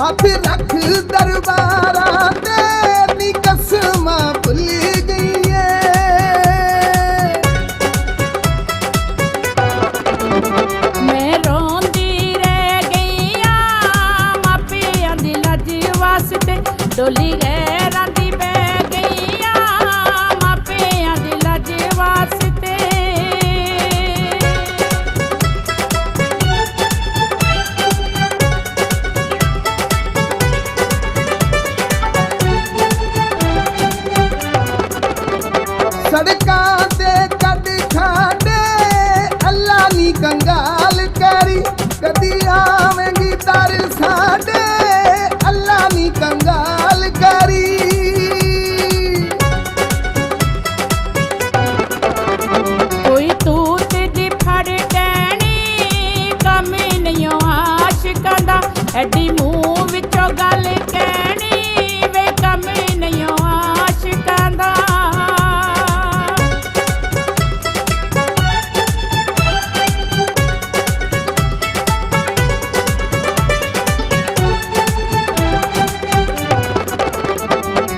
हाथ रख दरबारा ते नी कसम भुल गई है। मैं रोंदी रह गई मापियां दी लज वास्ते डोली गैरां दी बह गई मापियां दी लज वास्ते। सड़कां ते कद खांदे अल्लाह नी कंगाल करी कदी आवेंगी दर साडे अल्लाह नी कंगाल करी। कोई तूत दी फड़ डैनी कमी नहीं आशिकां दा एडी मूंह विचों गल कहनी वे कमी नहीं आशिकां दा।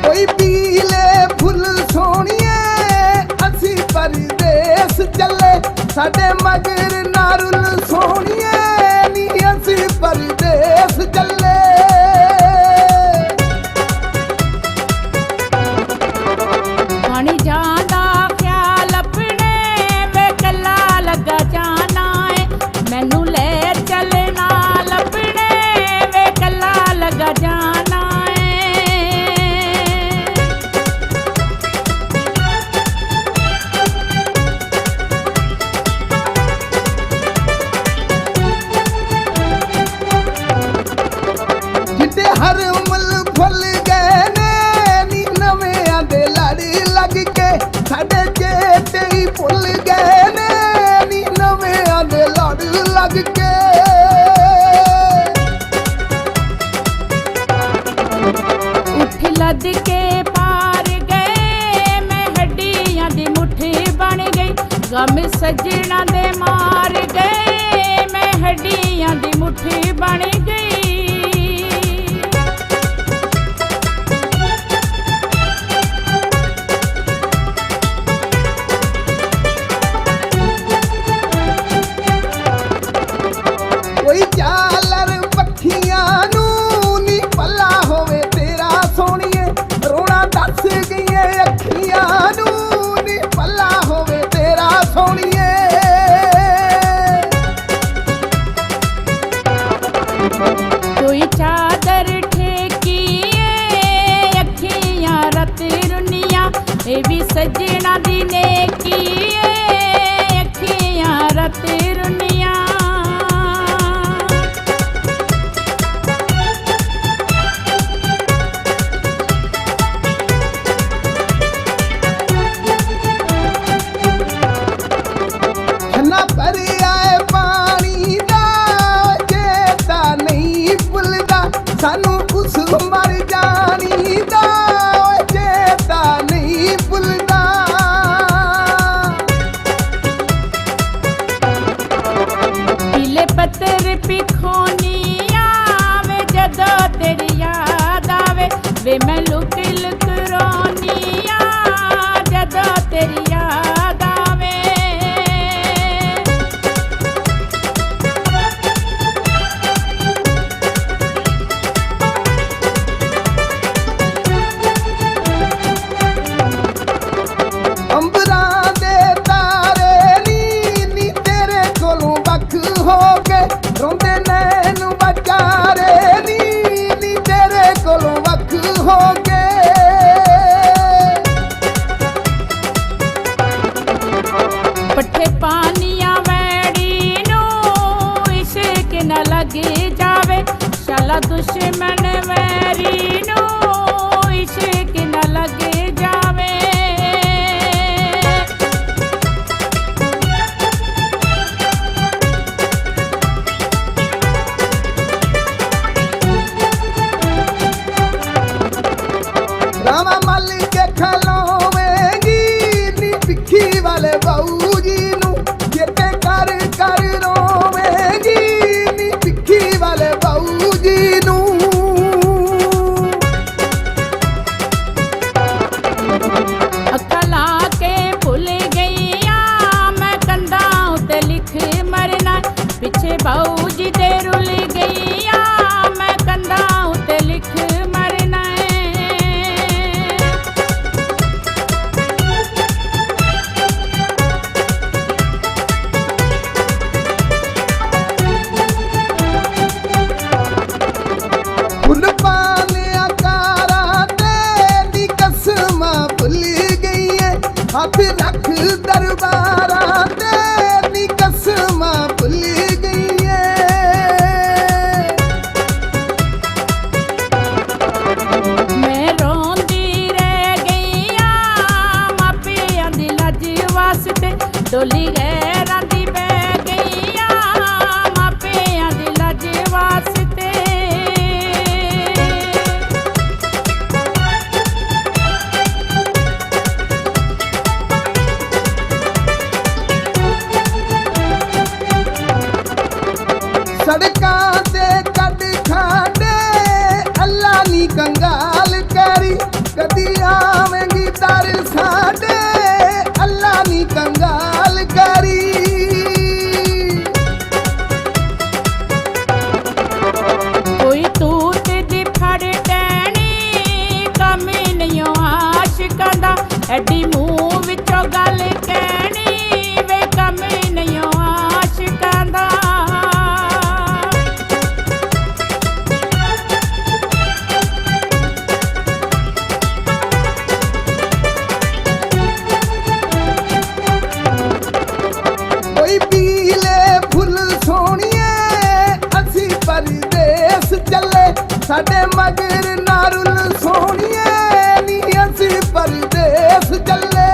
कोई पीले फुल सोनिए असी परदेस चले साडे मगर नारुल सोनिए नी असी परदेस चले। पानी जांदा ख्याल अपने वे कला लगा जाना है मैनू ले चले नाल अपने वे कला लगा जाना है। जिते हर उमल फुल गए ने नी नवें दे लड़ लग के साडे चेते ही भुल गए ने नी नवें दे लड़ लग के। उठ लद के पार गए मैं हड्डियां दी मुट्ठी बन गई गम सजना दे मार गए मैं हड्डियां दी मुट्ठी बन गई। कोई झालर पखियां नू नी भला होवे तेरा सोनिए रोना दस गई अखियां नू नी भला होवे तेरा सोनिए। कोई चादर ठेकी अखियां रत रुनिया ए भी सजना दी नेकी अखियां रत रुनिया। छन्ना भरे आए पानी दा चेता नहीं भुलदा सानू उस मर जानी दा चेता नहीं भुलदा। पीले पत्तर पिखोनिया वे जदों तेरी याद आवे वे मैं लुक लुक रोनिया जदों तेरी याद आवे। अंबरां दे तारे नी तेरे कोलों बख हो के रोंदे नैन बचारे नी तेरे कोलों बख हो के। पट्ठे पानिया वैड़ी नू इश्क न लगे जावे शाला दुश्मन वैरी नू इश्क न लगे जावे। रामा मल के खलोवेगी नी पिखी वाले बाऊ जी नू चेते कर कर रोवेगी नी पिखी वाले बाऊ जी नू। फौजी ते रुल गईया मैं कंधा उते लिख मरना है। फुल पालिया कारा तेरी कसम भुल गई है हाथ रख दरबारा तेरी कसम भुल गई है। मैं रोंदी रह गईया मापिया दी लज वास्ते डोली गैरां दी बह गईया मापिया दी लज वास्ते। सड़कां ते कद खांडे अल्लाह नी कंगाल करी कदी आवेंगी दर साडे अल्लाह नी कंगाल करी। कोई तूत दी फड़ टैनी कमी नहीं आशिकां दा एडी मूंह विचों गल कहनी वे कमी नहीं आशिकां दा। कोई पीले फुल सोहणिए असी परदेस चले साडे मगर नारुल सोहणिए नी असी परदेस चले।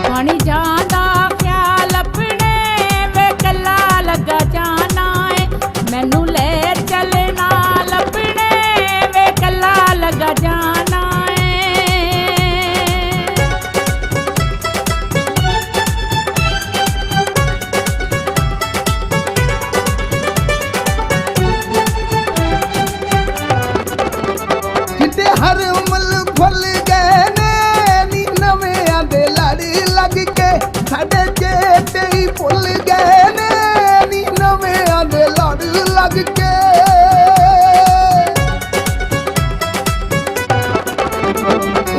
पानी जांदा ख्याल अपने वे कला लगा जाना है मैनू ले चले नाल अपने वे कला लगा जाना है। जिते हर उमल फुल गए ने नी नवें दे लड़ लग के साडे चेते ही भुल गए ने नी नवें दे लड़ लग के।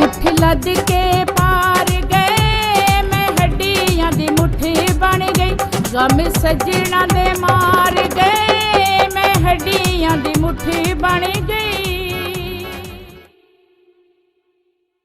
उठ लद के पार गए मैं हड्डियां दी मुट्ठी बन गई गम सजना दे मार गए मैं हड्डियां दी मुट्ठी बन गई।